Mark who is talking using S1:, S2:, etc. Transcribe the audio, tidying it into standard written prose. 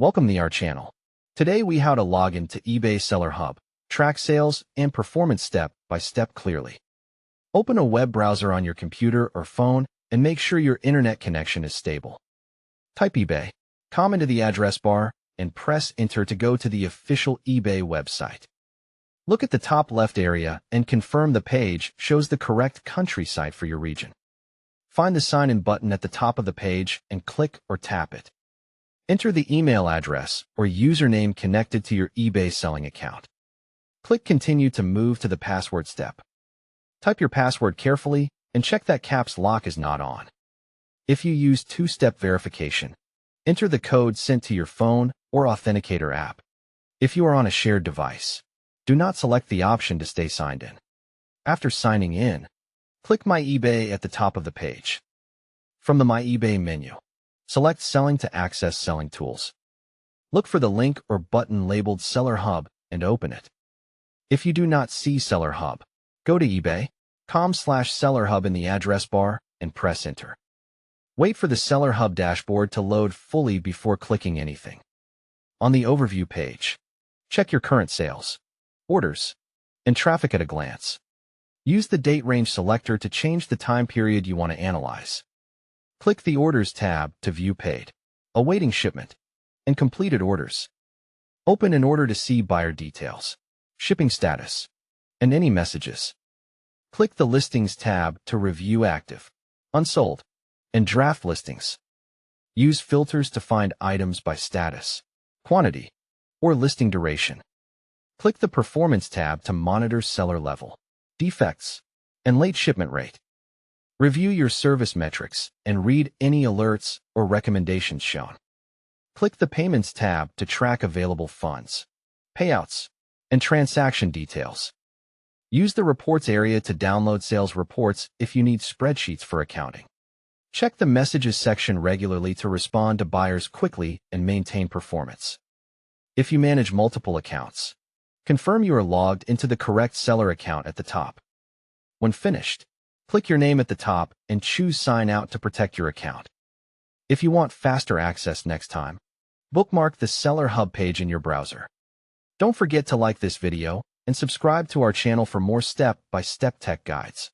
S1: Welcome to our channel. Today we how to log into eBay Seller Hub, track sales and performance step by step clearly. Open a web browser on your computer or phone and make sure your internet connection is stable. Type eBay.com into the address bar and press enter to go to the official eBay website. Look at the top left area and confirm the page shows the correct country site for your region. Find the sign-in button at the top of the page and click or tap it. Enter the email address or username connected to your eBay selling account. Click Continue to move to the password step. Type your password carefully and check that caps lock is not on. If you use two-step verification, enter the code sent to your phone or authenticator app. If you are on a shared device, do not select the option to stay signed in. After signing in, click My eBay at the top of the page. From the My eBay menu, select Selling to access selling tools. Look for the link or button labeled Seller Hub and open it. If you do not see Seller Hub, go to eBay.com/Seller Hub in the address bar and press enter. Wait for the Seller Hub dashboard to load fully before clicking anything. On the overview page, check your current sales, orders, and traffic at a glance. Use the date range selector to change the time period you want to analyze. Click the Orders tab to view paid, awaiting shipment, and completed orders. Open an order to see buyer details, shipping status, and any messages. Click the Listings tab to review active, unsold, and draft listings. Use filters to find items by status, quantity, or listing duration. Click the Performance tab to monitor seller level, defects, and late shipment rate. Review your service metrics and read any alerts or recommendations shown. Click the Payments tab to track available funds, payouts, and transaction details. Use the Reports area to download sales reports if you need spreadsheets for accounting. Check the Messages section regularly to respond to buyers quickly and maintain performance. If you manage multiple accounts, confirm you are logged into the correct seller account at the top. When finished, click your name at the top and choose Sign Out to protect your account. If you want faster access next time, bookmark the Seller Hub page in your browser. Don't forget to like this video and subscribe to our channel for more step-by-step tech guides.